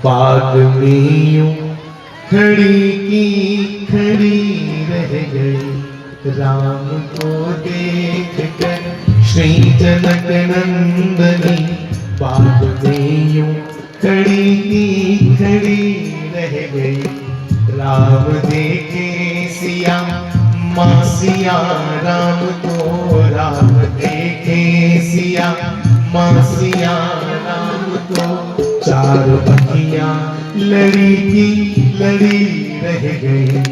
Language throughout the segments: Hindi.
बाग में यूं खड़ी की खड़ी रह गई, राम को देख कर श्री जनक नंदनी। बाग में यूं खड़ी की खड़ी रह गई, राम देखे सिया माँ सिया राम को, राम देखे सिया माँ सिया राम को। चारों अखियां लड़ी की लड़ी रह गई,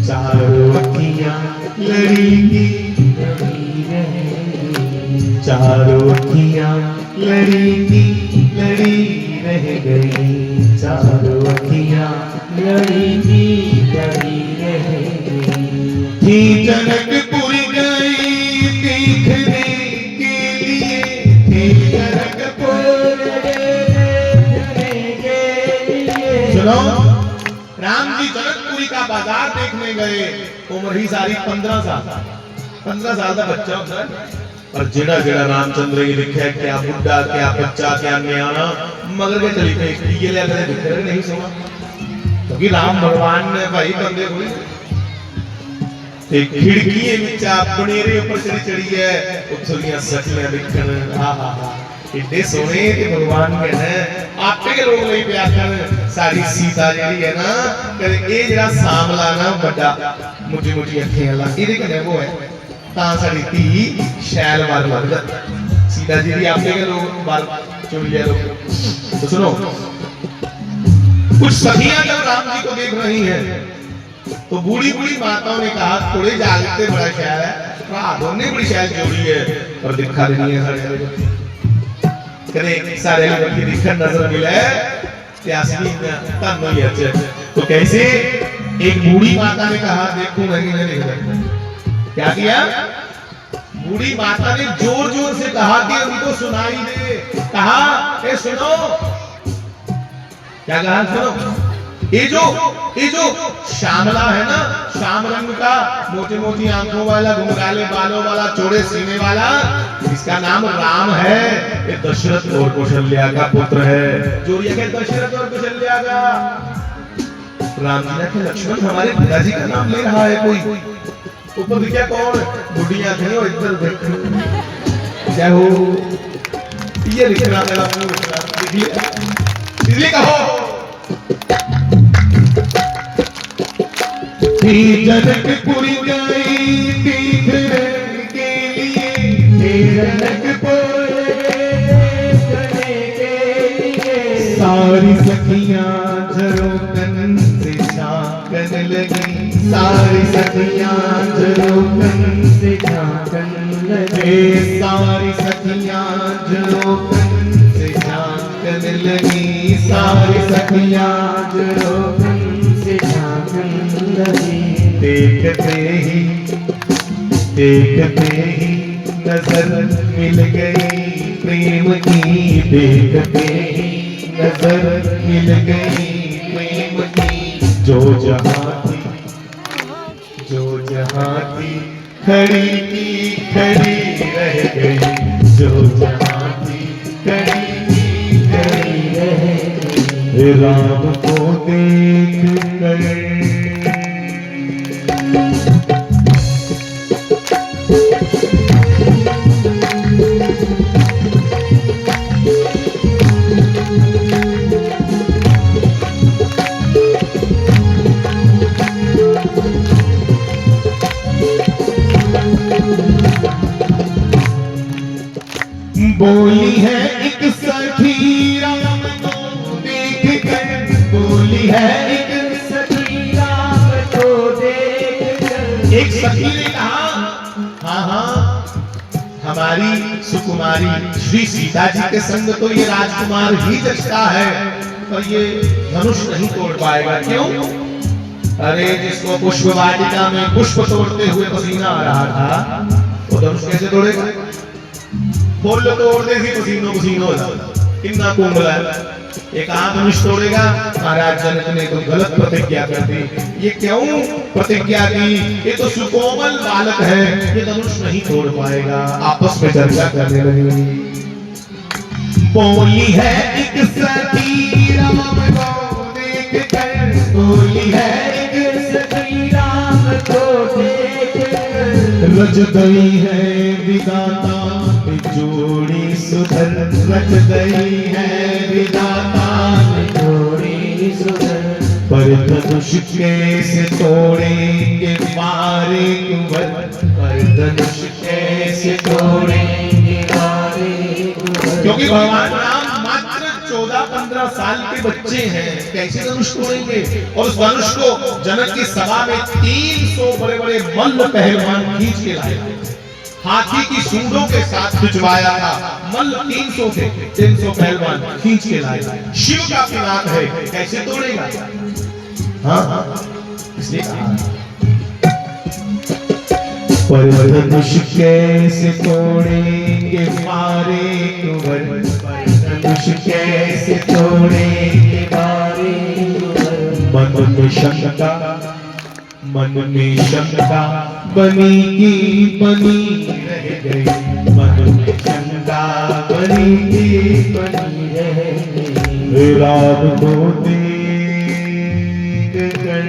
चारों अखियां लड़ी की लड़ी रह गई, चारों अखियां लड़ी की लड़ी रह गई, चारों अखियां लड़ी की लड़ी रह गई। थी जनकपुर गई देखने के लिए, थी जनकपुर देखने के लिए। सुनो, राम जी जनकपुरी का बाजार देखने गए, उम्र ही सारी 15 साल, 15 साल का बच्चा होता है। और जिड़ा जिड़ा रामचंद्र ये लिखा है, क्या बुढ़ा क्या बच्चा क्या न्याणा, मगर के चली गई ये ले लिखे नहीं सुना, क्योंकि राम भगवान ने भाई बंदे हुए एक खिड़की विचा बनेरे ऊपर चढ़ी चढ़ी है, उथलियां सकलियां लिखण। आहा हा इतने सोने ते भगवान के ने आपे के लोग नहीं प्यार कर। सारी सीता जेडी है ना, कदे ए जरा सामला ना बड़ा मोटी मोटी अखियां वाला इदे कने वो है, ता साडी धी शैल वार लगदा। सीता जी दी आपे के लोग वार चुड़िया लोग। तो सुनो, कुछ सखियां जब राम जी को देख रही हैं, तो बूढ़ी बूढ़ी माताओं ने कहा थोड़े जागते बड़ा ख्याल है, दोनों बड़ी शैल जोड़ी है, पर दिखा देनी है सारे करे सारे लोग की दिखन नजर मिले त्यासनी तन नहीं अच्छे। तो कैसे एक बूढ़ी माता ने कहा देखो नहीं नहीं दिख, क्या किया बूढ़ी माता ने जोर जोर से कहा कि उनको सुनाई दे, कहा ए सुनो, क्या कहा सुनो, ये जो श्यामला है ना, श्याम रंग का मोटी मोटी आंखों वाला घुंघराले बालों वाला चौड़े सीने वाला, इसका नाम राम है। ये दशरथ और कौशल्या का पुत्र है। जोड़िया के दशरथ और कौशल्या का। राम जी ने लक्ष्मण हमारे पिताजी का नाम ले रहा है कोई, ऊपर दिखा कौन, बुढ़िया थे और इधर देखो क्या हो, ये लिखना मेरा इसलिए कहो जनकपुर गई देखने के लिए, जनकपुर देखने के लिए। सारी सखियां झरोकन से झांकन लगी, सारी सखियां झरोकन से झांकन लगी, सारी सखियां झरोकन से झांकन लगी, सारी सखियां झरोकन से झांकन लगी। देखते ही नजर मिल गई प्रेम की, देखते ही नजर मिल गई प्रेम की। जो जहाँ थी खड़ी की खड़ी रह गई, जो जहाँ थी खड़ी की खड़ी रह गई, राम को देख कर। बोली है एक सखी राम को देख कर, बोली है एक सखी राम को देख कर। एक सखी ने कहा हाँ हाँ हमारी सुकुमारी श्री सीता जी के संग तो ये राजकुमार ही जचता है, पर ये धनुष नहीं तोड़ पाएगा। क्यों? अरे जिसको पुष्प वाटिका में पुष्प तोड़ते हुए पसीना आ रहा था, वो धनुष कैसे तोड़ेगा? फूल तोड़ते ही पसीनो पसीनो हो जाता, कितना कुंभला है। एक आंख धनुष तोड़ेगा, महाराज जनक ने तो गलत प्रतिज्ञा कर दी। ये क्यों प्रतिज्ञा की? ये तो सुकोमल बालक है, ये धनुष नहीं तोड़ पाएगा। आपस में चर्चा करने लगी। बोली है एक सखी राम को बोली है सखी राम को देख रच गई है विधाता ने जोड़ी सुधर, रच गई है विधाता ने जोड़ी सुधर। पर धनुष कैसे तोड़ेंगे मारे कुंवर, पर धनुष कैसे तोड़ेंगे मारे कुंवर। क्योंकि भगवान राम मात्र 14-15 साल के बच्चे हैं, कैसे धनुष तोड़ेंगे। और उस धनुष को जनक की सभा में 300 बड़े बड़े मल्ल पहलवान खींच के लाए, हाथी की सूंडों के साथ खिंचवाया था। मल्ल 300 थे, 300 पहलवान खींच के लाए। शिव का पिनाक है, कैसे तोड़ेगा। हाँ, इसलिए कहा पर धनुष कैसे तोड़ेंगे मारे कुंवर, धनुष कैसे तोड़ेंगे मारे कुंवर। मन में शंका, मन में शंका बनी की बनी रह गई, मन में शंका बनी की बनी रह गई। राम को देख कर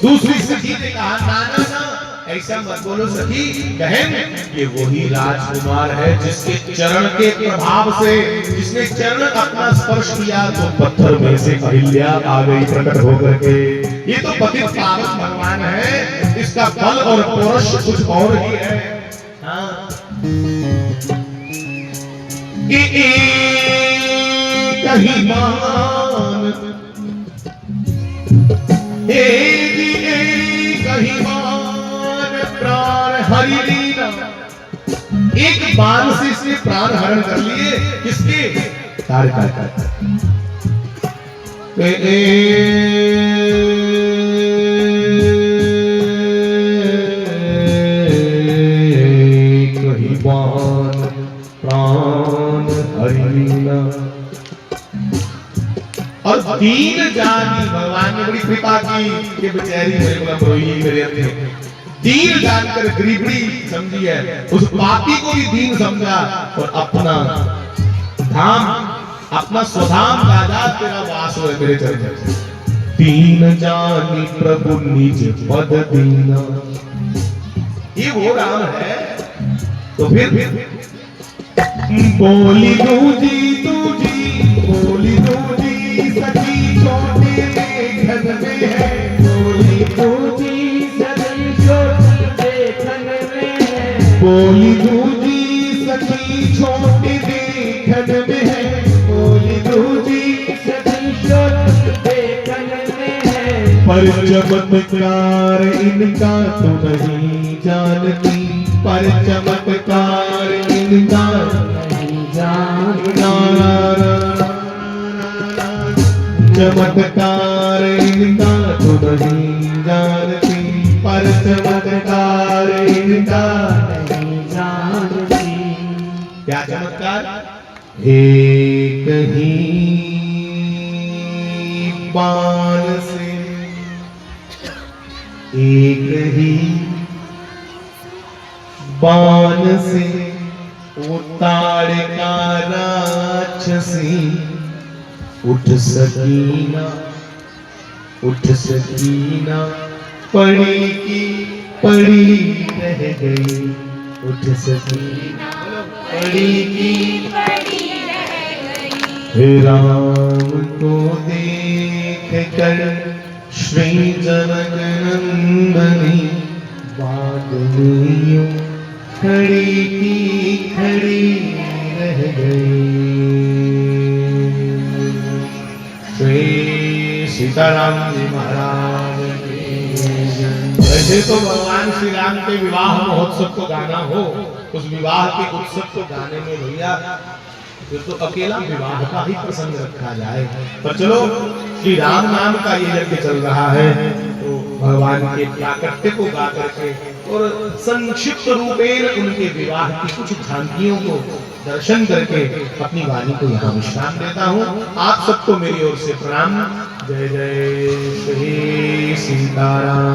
दूसरी सखी ने कहा, नाना ना ऐसा मत बोलो सखी, बहन ये वही राजकुमार है जिसके चरण के प्रभाव से, जिसने चरण अपना स्पर्श किया तो पत्थर में से अहिल्या आ गई प्रकट होकर के। ये तो पतित पावन भगवान है, इसका बल और पौरुष कुछ और ही है। हाँ। कहीं मान प्राण हरि लीला, एक बाण से इसने प्राण हरण कर लिए। किसके कार्य कहीं बाण प्राण हरि लीला। और दीन जानी, भगवान ने बड़ी कृपा की कि बेचारी मेरे दीन जानकर गरीबड़ी समझी है, उस पापी को भी दीन समझा और अपना धाम, अपना स्वधाम राजा तेरा वास हो मेरे चरण। दीन जानी प्रभु निज पद दीना, ये वो राम है। तो फिर बोली दूजी दूजी, बोली दूजी सखी छोटे देखन में है, बोली दूजी सखी छोटे देखन में है, बोली दूजी सखी छोटे देखन में है, बोली दूजी सखी छोटे देखन में है। पर चमत्कार इनका तो नहीं जानती, पर चमत्कार इनका नहीं जानती, चमत्कार इनका तो नहीं जानती, पर चमत्कार इनका नहीं जानती। क्या चमत्कार। एक ही बाण से, एक ही बाण से उतार का राक्षसी, उठ सकीना, उठ सकीना पड़ी की पड़ी रह गई, उठ सकीना पड़ी की पड़ी रह गई। राम को देख कर श्री जनक नंदनी, बादलियों खड़ी की खड़ी रह गई। श्री सीताराम जी महाराज। वैसे तो भगवान श्री राम के विवाह महोत्सव को गाना हो, उस विवाह के उत्सव को गाने में भैया फिर तो अकेला विवाह का ही प्रसंग रखा जाए। पर चलो श्री राम नाम का ये यज्ञ चल रहा है तो भगवान के प्राकट्य को गा करके और संक्षिप्त रूपेण उनके विवाह की कुछ झांकियों को दर्शन करके अपनी वाणी को यहाँ विश्राम देता हूँ। आप सबको मेरी ओर से प्रणाम। जय जय श्री सीताराम।